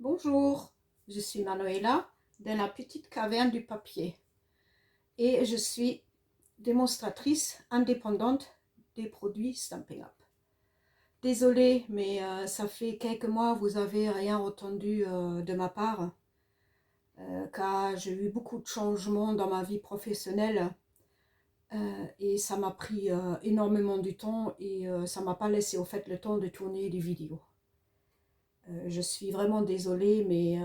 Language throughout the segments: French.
Bonjour, je suis Manuela de la petite caverne du papier et je suis démonstratrice indépendante des produits Stampin' Up. Désolée, mais ça fait quelques mois vous n'avez rien entendu de ma part car j'ai eu beaucoup de changements dans ma vie professionnelle et ça m'a pris énormément du temps et ça m'a pas laissé au fait le temps de tourner des vidéos. Je suis vraiment désolée, mais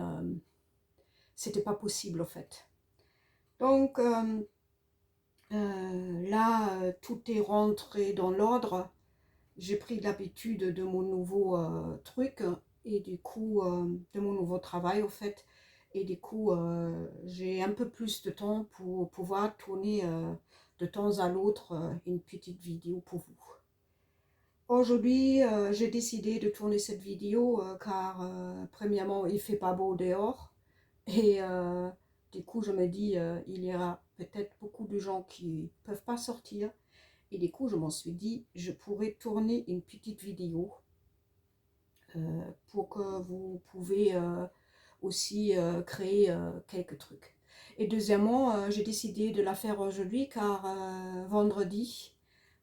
c'était pas possible au fait. Donc là, tout est rentré dans l'ordre. J'ai pris l'habitude de mon nouveau truc et du coup, de mon nouveau travail au fait. Et du coup, j'ai un peu plus de temps pour pouvoir tourner de temps à l'autre une petite vidéo pour vous. Aujourd'hui, j'ai décidé de tourner cette vidéo car premièrement, il fait pas beau dehors. Et du coup, je me dis, il y aura peut-être beaucoup de gens qui ne peuvent pas sortir. Et du coup, je m'en suis dit, je pourrais tourner une petite vidéo pour que vous pouvez aussi créer quelques trucs. Et deuxièmement, j'ai décidé de la faire aujourd'hui car vendredi,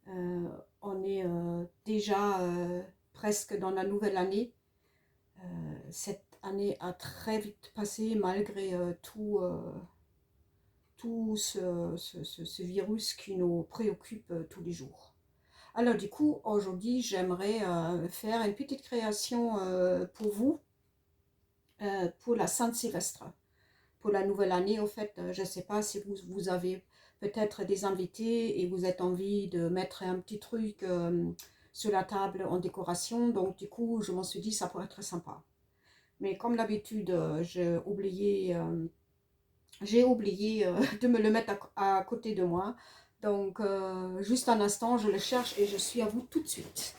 euh, on est déjà presque dans la nouvelle année. Cette année a très vite passé malgré tout ce virus qui nous préoccupe tous les jours. Alors du coup, aujourd'hui, j'aimerais faire une petite création pour vous, pour la Saint-Sylvestre, pour la nouvelle année. Au fait, je ne sais pas si vous avez peut-être des invités et vous avez envie de mettre un petit truc sur la table en décoration. Donc du coup, je m'en suis dit, ça pourrait être sympa. Mais comme d'habitude, j'ai oublié de me le mettre à côté de moi. Donc, juste un instant, je le cherche et je suis à vous tout de suite.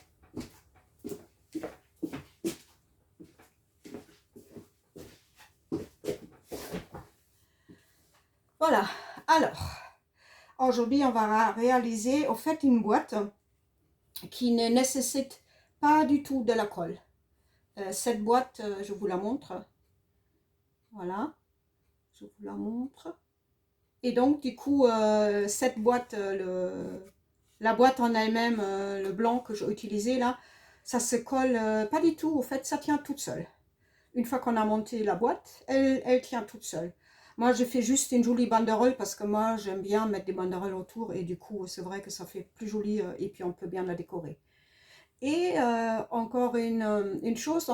Voilà. Alors, aujourd'hui, on va réaliser, en fait, une boîte qui ne nécessite pas du tout de la colle. Cette boîte, je vous la montre. Voilà. Je vous la montre. Et donc, du coup, cette boîte, la boîte en elle-même, le blanc que j'ai utilisé là, ça se colle pas du tout. Au fait, ça tient toute seule. Une fois qu'on a monté la boîte, elle tient toute seule. Moi, je fais juste une jolie banderole parce que moi, j'aime bien mettre des banderoles autour et du coup, c'est vrai que ça fait plus joli et puis on peut bien la décorer. Et encore une chose,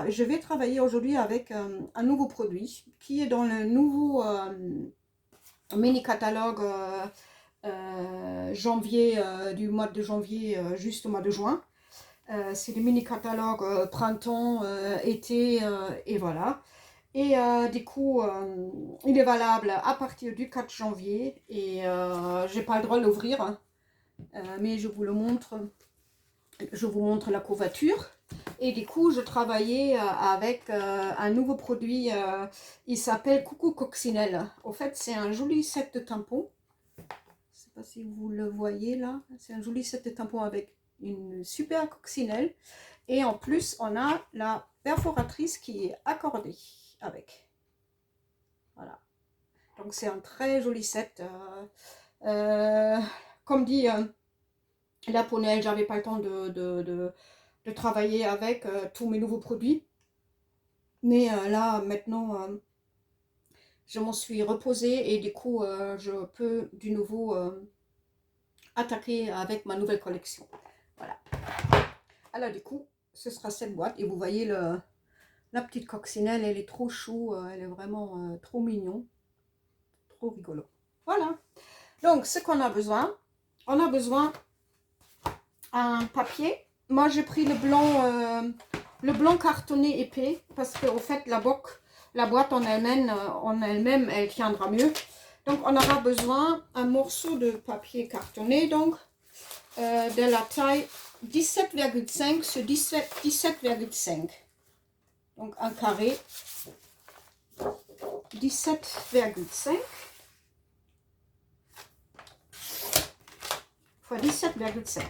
je vais travailler aujourd'hui avec un nouveau produit qui est dans le nouveau mini catalogue janvier, du mois de janvier juste au mois de juin. C'est le mini catalogue printemps, été et voilà. Et du coup, il est valable à partir du 4 janvier et j'ai pas le droit de l'ouvrir, hein, mais je vous le montre. Je vous montre la couverture. Et du coup, je travaillais avec un nouveau produit. Il s'appelle Coucou Coccinelle. Au fait, c'est un joli set de tampons. Je ne sais pas si vous le voyez là. C'est un joli set de tampons avec une super coccinelle. Et en plus, on a la perforatrice qui est accordée avec. Voilà. Donc, c'est un très joli set. Comme dit, là pour Noël, j'avais pas le temps de travailler avec tous mes nouveaux produits. Mais là, maintenant, je m'en suis reposée et du coup, je peux du nouveau attaquer avec ma nouvelle collection. Voilà. Alors du coup, ce sera cette boîte et vous voyez la petite coccinelle, elle est trop chou, elle est vraiment trop mignon, trop rigolo. Voilà. Donc, ce qu'on a besoin, on a besoin d'un papier. Moi, j'ai pris le blanc cartonné épais parce qu'au fait, la boîte en elle-même, elle tiendra mieux. Donc, on aura besoin d'un morceau de papier cartonné, donc de la taille 17,5 sur 17,5. Donc, un carré 17,5 fois 17,5.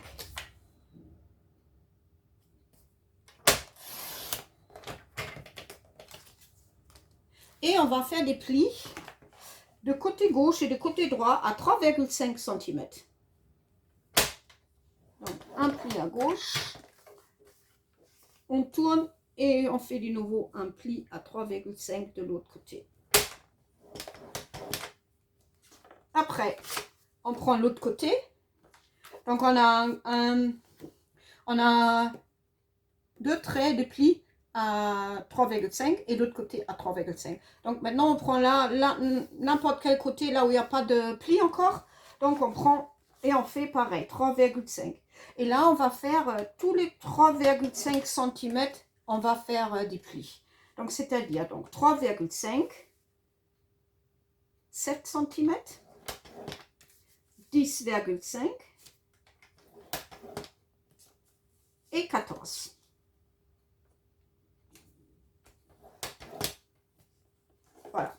Et on va faire des plis de côté gauche et de côté droit à 3,5 cm. Donc, un pli à gauche, on tourne et on fait de nouveau un pli à 3,5 de l'autre côté. Après, on prend l'autre côté. Donc, on a deux traits de plis à 3,5 et l'autre côté à 3,5. Donc, maintenant, on prend là n'importe quel côté, là où il n'y a pas de pli encore. Donc, on prend et on fait pareil, 3,5. Et là, on va faire tous les 3,5 cm, on va faire des plis. Donc, c'est-à-dire, donc 3,5, 7 cm, 10,5 et 14. Voilà.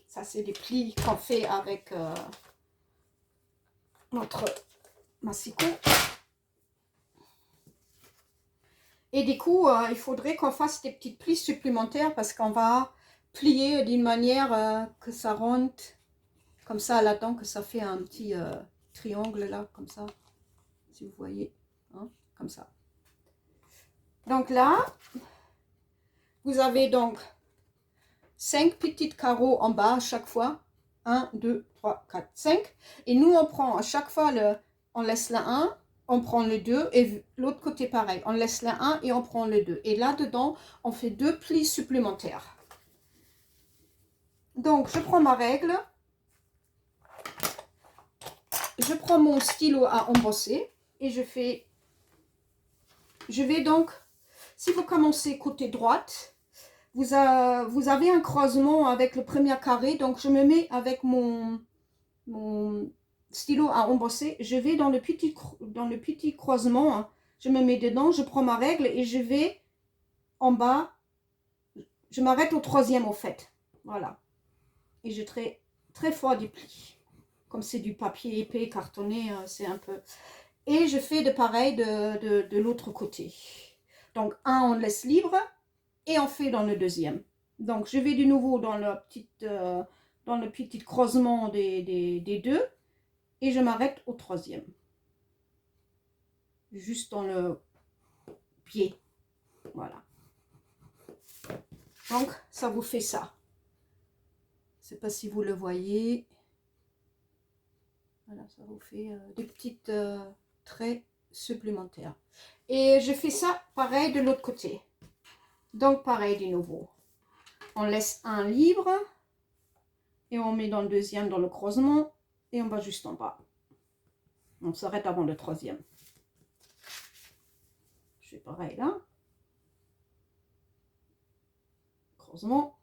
Ça, c'est des plis qu'on fait avec notre massicot. Et du coup, il faudrait qu'on fasse des petites plis supplémentaires parce qu'on va plier d'une manière que ça rentre comme ça là-dedans, que ça fait un petit triangle là, comme ça, si vous voyez, hein, comme ça. Donc là, vous avez donc 5 petites carreaux en bas à chaque fois. 1, 2, 3, 4, 5. Et nous, on prend à chaque fois, on laisse la 1, on prend le 2 et l'autre côté pareil. On laisse la 1 et on prend le 2. Et là-dedans, on fait 2 plis supplémentaires. Donc, je prends ma règle. Je prends mon stylo à embosser et je vais donc, si vous commencez côté droite, vous avez un croisement avec le premier carré, donc je me mets avec mon stylo à embosser, je vais dans le petit croisement, hein. Je me mets dedans, je prends ma règle et je vais en bas, je m'arrête au troisième au fait, voilà. Et je traite très fort du pli, comme c'est du papier épais, cartonné, c'est un peu... Et je fais de pareil de l'autre côté. Donc, un, on laisse libre et on fait dans le deuxième. Donc, je vais de nouveau dans le petit croisement des deux et je m'arrête au troisième. Juste dans le pied. Voilà. Donc, ça vous fait ça. Je ne sais pas si vous le voyez. Voilà, ça vous fait des petites traits supplémentaires. Et je fais ça pareil de l'autre côté. Donc, pareil de nouveau. On laisse un libre et on met dans le deuxième, dans le croisement et on va juste en bas. On s'arrête avant le troisième. Je fais pareil là. Croisement.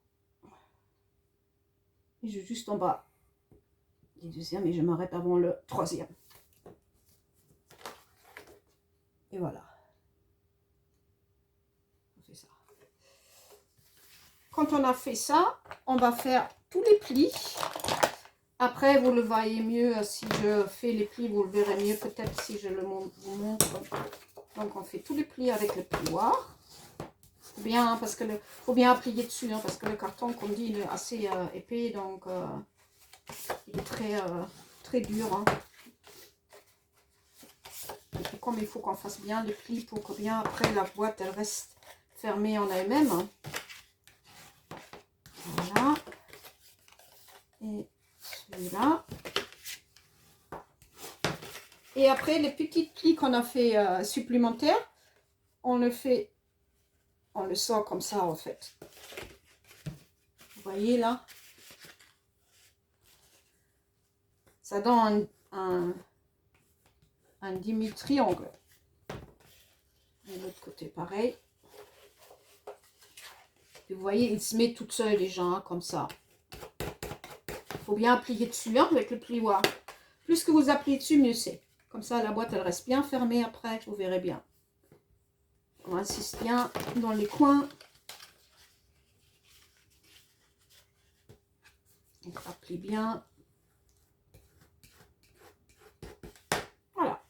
Et je juste en bas du deuxième et je m'arrête avant le troisième. Et voilà. On fait ça. Quand on a fait ça, on va faire tous les plis. Après, vous le voyez mieux si je fais les plis, vous le verrez mieux peut-être si je vous montre. Donc, on fait tous les plis avec le plioir. Bien, parce que faut bien appliquer dessus, hein, parce que le carton, comme dit, il est assez épais, donc il est très dur. Hein. Et puis, comme il faut qu'on fasse bien les plis pour que bien après la boîte elle reste fermée en elle-même. Hein. Voilà. Et celui-là. Et après, les petites plis qu'on a fait supplémentaires, on le sort comme ça en fait. Vous voyez là? Ça donne un demi-triangle. Et l'autre côté pareil. Et vous voyez, il se met toute seule déjà, hein, comme ça. Il faut bien appliquer dessus hein, avec le plioir. Plus que vous appliquez dessus, mieux c'est. Comme ça, la boîte, elle reste bien fermée après, vous verrez bien. On insiste bien dans les coins. On applique bien. Voilà.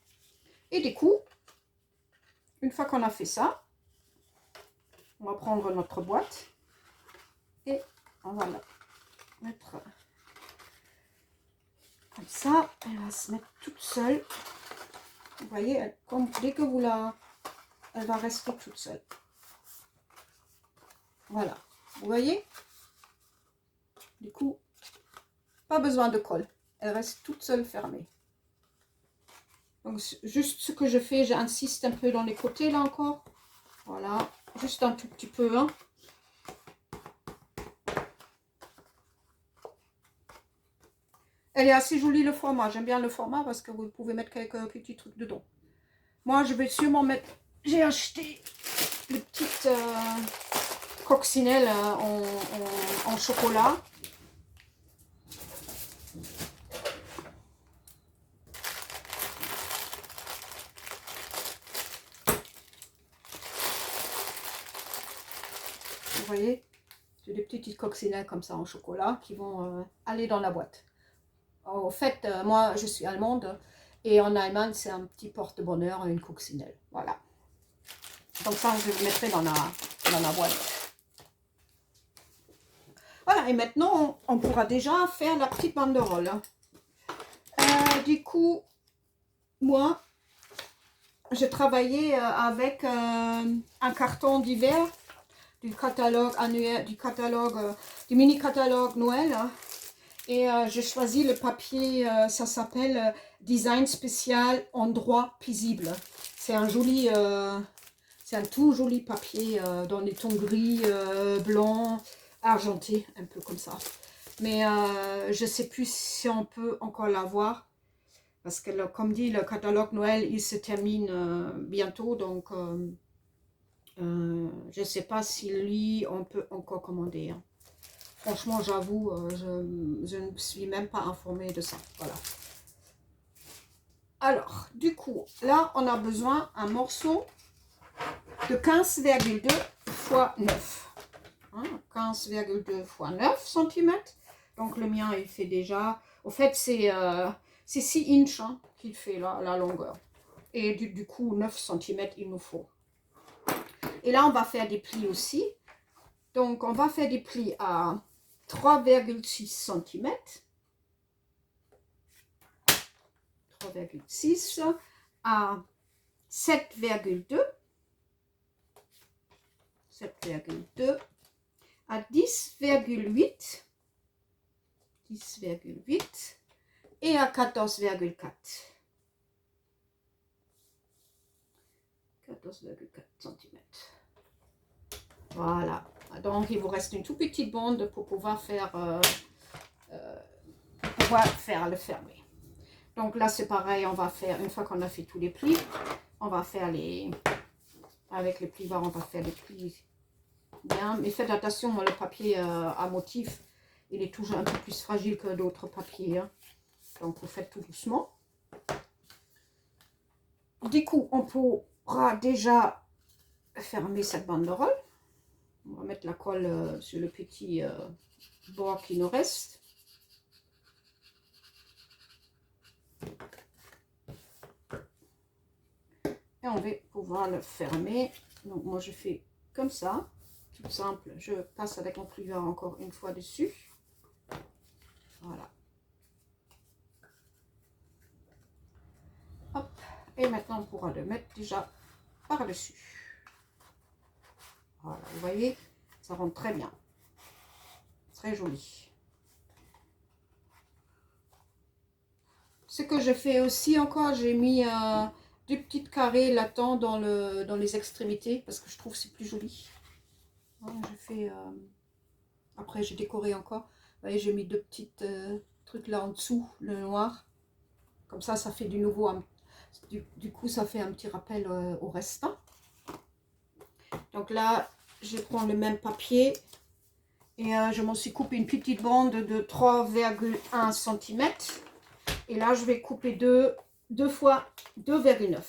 Et du coup, une fois qu'on a fait ça, on va prendre notre boîte. Et on va la mettre comme ça. Elle va se mettre toute seule. Vous voyez, comme, dès que vous la... Elle va rester toute seule. Voilà. Vous voyez? Du coup, pas besoin de colle. Elle reste toute seule fermée. Donc, juste ce que je fais, j'insiste un peu dans les côtés là encore. Voilà. Juste un tout petit peu. Hein. Elle est assez jolie le format. J'aime bien le format parce que vous pouvez mettre quelques petits trucs dedans. Moi, je vais sûrement mettre... J'ai acheté les petites coccinelles en chocolat. Vous voyez, c'est des petites coccinelles comme ça en chocolat qui vont aller dans la boîte. Au fait, moi, je suis allemande et en Allemagne, c'est un petit porte-bonheur, une coccinelle. Voilà. Comme ça, je le mettrai dans la boîte. Voilà, et maintenant, on pourra déjà faire la petite banderole. Du coup, moi, j'ai travaillé avec un carton d'hiver du catalogue annuel, du mini-catalogue Noël. Et j'ai choisi le papier, ça s'appelle Design spécial endroit paisible. C'est un joli, c'est un tout joli papier dans les tons gris, blanc, argenté, un peu comme ça. Mais je ne sais plus si on peut encore l'avoir. Parce que, comme dit, le catalogue Noël, il se termine bientôt. Donc, je ne sais pas si lui, on peut encore commander. Hein. Franchement, j'avoue, je ne suis même pas informée de ça. Voilà. Alors, du coup, là, on a besoin d'un morceau de 15,2 x 9. Hein, 15,2 x 9 cm. Donc, le mien, il fait déjà... Au fait, c'est 6 inches hein, qu'il fait la longueur. Et du coup, 9 cm, il nous faut. Et là, on va faire des plis aussi. Donc, on va faire des plis à 3,6 cm. 3,6 à 7,2. 7,2 à 10,8. 10,8 et à 14,4. 14,4 cm. Voilà. Donc, il vous reste une toute petite bande pour pouvoir faire, le fermer. Donc là, c'est pareil, on va faire, une fois qu'on a fait tous les plis, on va faire les... Avec les plivoirs, on va faire les plis bien. Mais faites attention, le papier à motif, il est toujours un peu plus fragile que d'autres papiers. Hein. Donc, vous faites tout doucement. Du coup, on pourra déjà fermer cette banderole. On va mettre la colle sur le petit bord qui nous reste. Et on va pouvoir le fermer. Donc, moi, je fais comme ça. Tout simple. Je passe avec mon plieur encore une fois dessus. Voilà. Hop. Et maintenant, on pourra le mettre déjà par-dessus. Voilà, vous voyez, ça rentre très bien. Très joli. Ce que je fais aussi encore, j'ai mis des petites carrés latents dans les extrémités parce que je trouve que c'est plus joli. Voilà, je fais, après, j'ai décoré encore. Vous voyez, j'ai mis deux petites trucs là en dessous, le noir. Comme ça fait du nouveau. Du coup, ça fait un petit rappel au restant. Donc là, je prends le même papier et je m'en suis coupé une petite bande de 3,1 cm. Et là, je vais couper deux fois 2,9.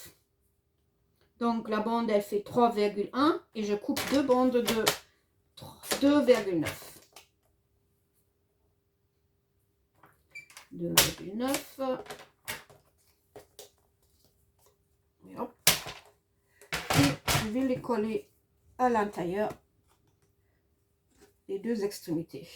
Donc la bande, elle fait 3,1 et je coupe deux bandes de 2,9. 2,9. Et hop. Et je vais les coller à l'intérieur les deux extrémités.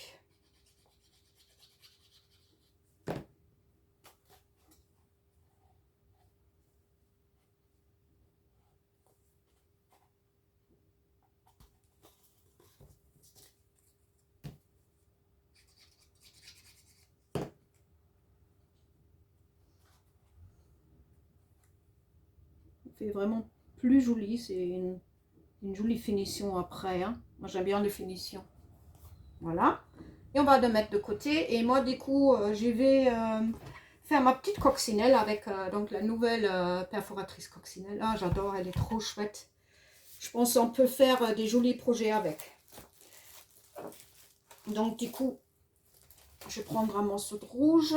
Fait vraiment plus joli, c'est une jolie finition après, hein. Moi j'aime bien les finitions. Voilà, et on va le mettre de côté, et moi du coup je vais faire ma petite coccinelle avec donc la nouvelle perforatrice coccinelle. Ah, j'adore, elle est trop chouette. Je pense qu'on peut faire des jolis projets avec. Donc du coup je vais prendre un morceau de rouge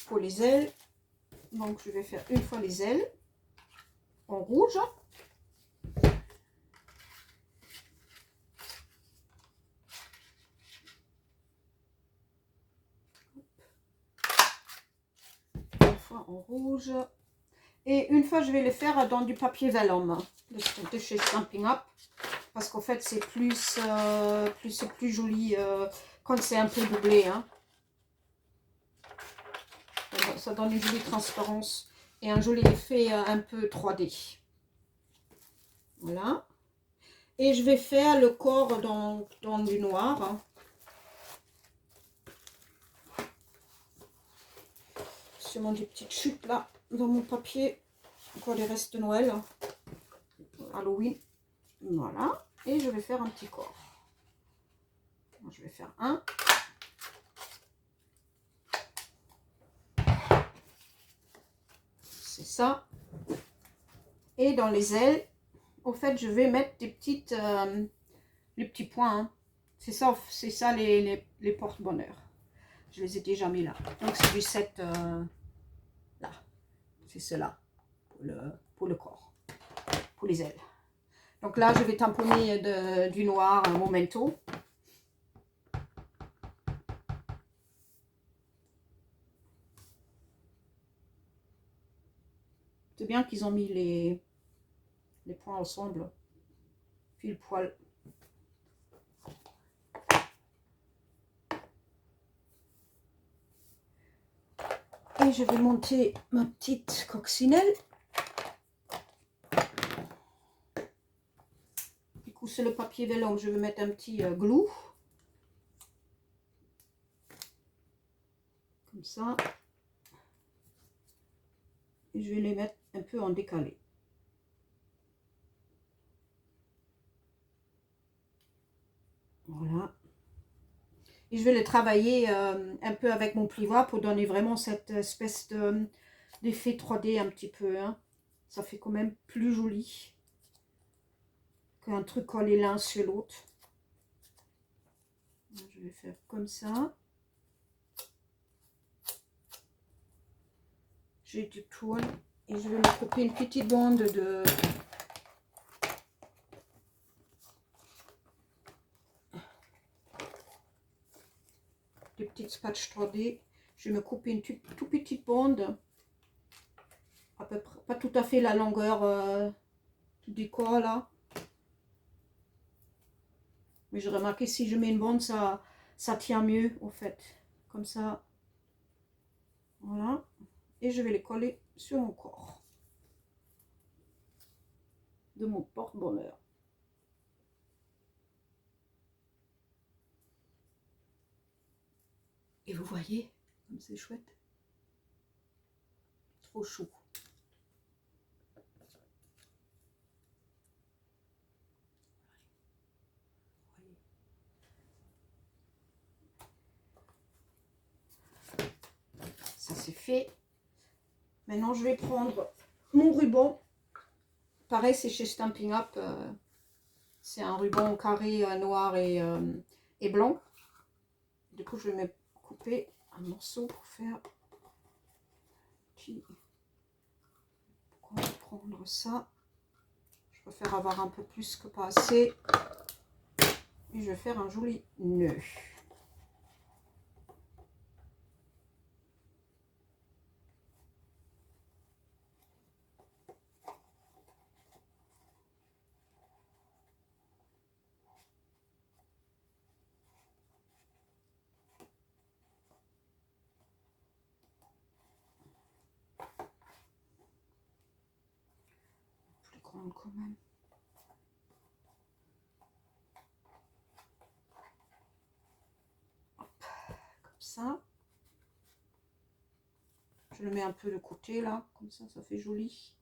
pour les ailes. Donc je vais faire une fois les ailes en rouge. Une fois en rouge. Et une fois je vais les faire dans du papier vellum de chez Stampin' Up. Parce qu'en fait c'est plus joli quand c'est un peu doublé, hein. Ça donne une jolie transparence et un joli effet un peu 3D. Voilà. Et je vais faire le corps dans du noir, hein. Sûrement des petites chutes là dans mon papier. Encore des restes de Noël. Halloween. Voilà. Et je vais faire un petit corps. Je vais faire un. C'est ça. Et dans les ailes, au fait, je vais mettre des petites, les petits points, hein. C'est ça les porte-bonheur. Je les ai déjà mis là. Donc c'est du 7 là. C'est cela pour le corps, pour les ailes. Donc là, je vais tamponner du noir Momento. C'est bien qu'ils ont mis les points ensemble. Puis le poil. Et je vais monter ma petite coccinelle. Du coup, c'est le papier vellum. Je vais mettre un petit glue. Comme ça. Et je vais les mettre un peu en décalé. Voilà. Et je vais les travailler un peu avec mon plioir pour donner vraiment cette espèce d'effet 3D un petit peu, hein. Ça fait quand même plus joli qu'un truc collé l'un sur l'autre. Je vais faire comme ça. Je détourne et je vais me couper une petite bande de petites patchs 3D. Je vais me couper une toute petite bande, à peu près, pas tout à fait la longueur du décor là. Mais j'ai remarqué si je mets une bande, ça tient mieux au fait. Comme ça. Voilà. Et je vais les coller sur mon corps de mon porte-bonheur. Et vous voyez, comme c'est chouette. Trop chou. Ça c'est fait. Maintenant je vais prendre mon ruban. Pareil, c'est chez Stampin' Up. C'est un ruban carré noir et blanc. Du coup, je vais me couper un morceau pour faire. Pourquoi on va prendre ça? Je préfère avoir un peu plus que pas assez. Et je vais faire un joli nœud. prendre quand même. Hop, comme ça. Je le mets un peu de côté là, comme ça fait joli.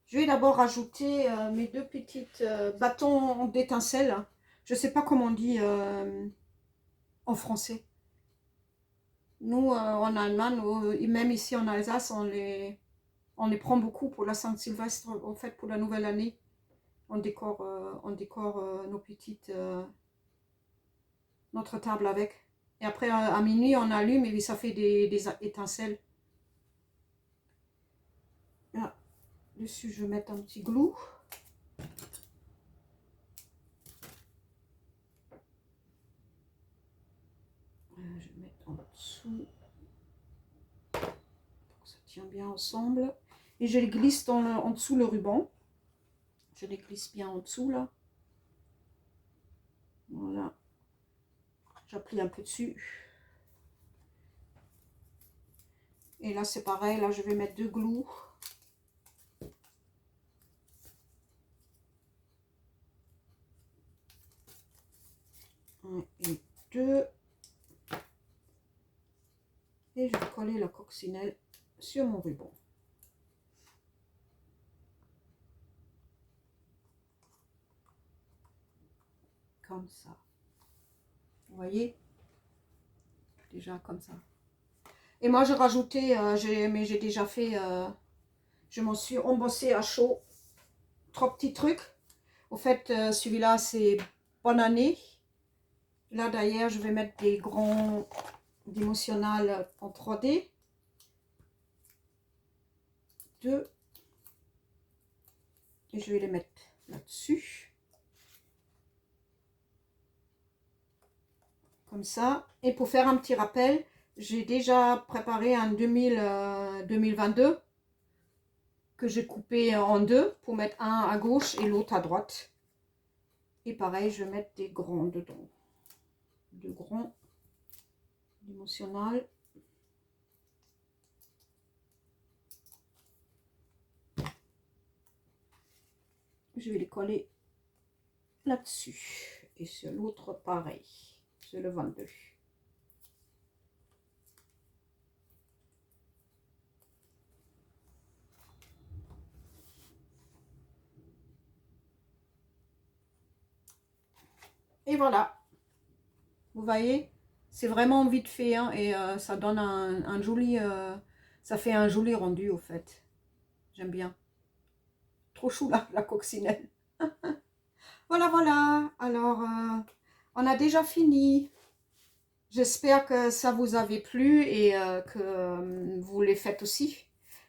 Je vais d'abord rajouter mes deux petites bâtons d'étincelle. Je ne sais pas comment on dit en français. Nous, en Allemagne, et même ici en Alsace, on les prend beaucoup pour la Saint-Sylvestre, en fait, pour la nouvelle année. On décore nos petites, notre table avec. Et après, à minuit, on allume et ça fait des étincelles. Là, dessus, je vais mettre un petit glue. Je vais mettre en dessous. Ça tient bien ensemble. Et je les glisse en dessous le ruban. Je les glisse bien en dessous là. Voilà. J'appuie un peu dessus. Et là c'est pareil, là je vais mettre deux glous. Un et deux. Et je vais coller la coccinelle sur mon ruban. Comme ça. Vous voyez? Déjà comme ça. Et moi j'ai rajouté, mais j'ai déjà fait, je m'en suis embossé à chaud. 3 petits trucs. Au fait, celui-là c'est bonne année. Là d'ailleurs je vais mettre des grands d'émotionnel en 3D. 2. Et je vais les mettre là-dessus. Comme ça. Et pour faire un petit rappel, j'ai déjà préparé un 2022 que j'ai coupé en deux pour mettre un à gauche et l'autre à droite. Et pareil, je vais mettre des grands dedans. Deux grands d'émotionnel. Je vais les coller là-dessus. Et sur l'autre, pareil. Sur le 22. Et voilà. Vous voyez, c'est vraiment vite fait hein, et ça donne un joli... ça fait un joli rendu au fait. J'aime bien. Trop chou là, la coccinelle. Voilà, voilà. Alors, on a déjà fini. J'espère que ça vous avait plu et que vous les faites aussi.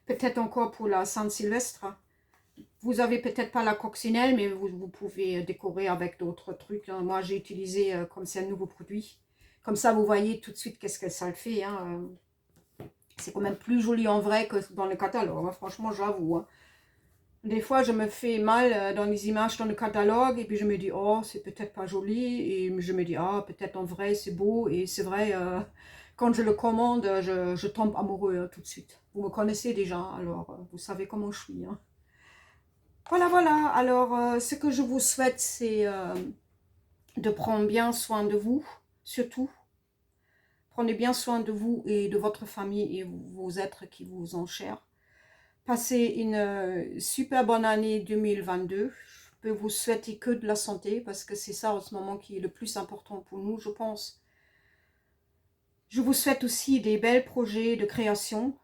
Peut-être encore pour la Saint-Sylvestre. Vous avez peut-être pas la coccinelle, mais vous pouvez décorer avec d'autres trucs. Hein. Moi, j'ai utilisé, comme c'est un nouveau produit. Comme ça, vous voyez tout de suite qu'est-ce que ça le fait. Hein. C'est quand même plus joli en vrai que dans le catalogue. Hein. Franchement, j'avoue. Hein. Des fois, je me fais mal dans les images dans le catalogue et puis je me dis, oh, c'est peut-être pas joli. Et je me dis, ah, peut-être en vrai, c'est beau. Et c'est vrai, quand je le commande, je tombe amoureux hein, tout de suite. Vous me connaissez déjà, alors vous savez comment je suis. Hein. Voilà, voilà. Alors, ce que je vous souhaite, c'est de prendre bien soin de vous, surtout. Prenez bien soin de vous et de votre famille et vos êtres qui vous sont chers. Passez une super bonne année 2022. Je peux vous souhaiter que de la santé parce que c'est ça en ce moment qui est le plus important pour nous, je pense. Je vous souhaite aussi des belles projets de création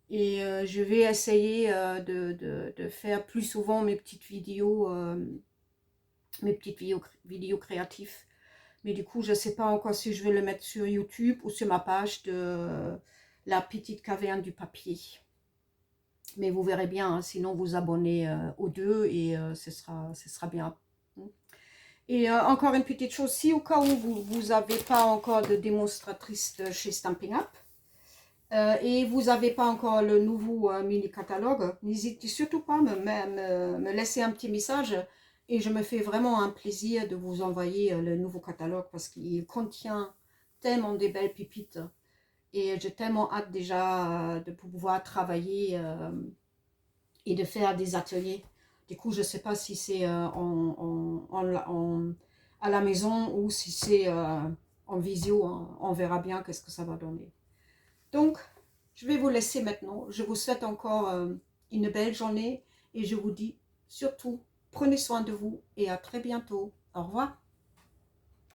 et je vais essayer de faire plus souvent mes petites vidéos créatives. Mais du coup, je ne sais pas encore si je vais le mettre sur YouTube ou sur ma page de la petite caverne du papier. Mais vous verrez bien, hein, sinon vous abonnez aux deux et ce sera bien. Et encore une petite chose, si au cas où vous n'avez pas encore de démonstratrice chez Stampin' Up et vous n'avez pas encore le nouveau mini catalogue, n'hésitez surtout pas à me laisser un petit message et je me fais vraiment un plaisir de vous envoyer le nouveau catalogue parce qu'il contient tellement de belles pépites et j'ai tellement hâte déjà de pouvoir travailler et de faire des ateliers. Du coup, je ne sais pas si c'est à la maison ou si c'est en visio. Hein. On verra bien qu'est-ce que ça va donner. Donc, je vais vous laisser maintenant. Je vous souhaite encore une belle journée et je vous dis surtout, prenez soin de vous et à très bientôt. Au revoir.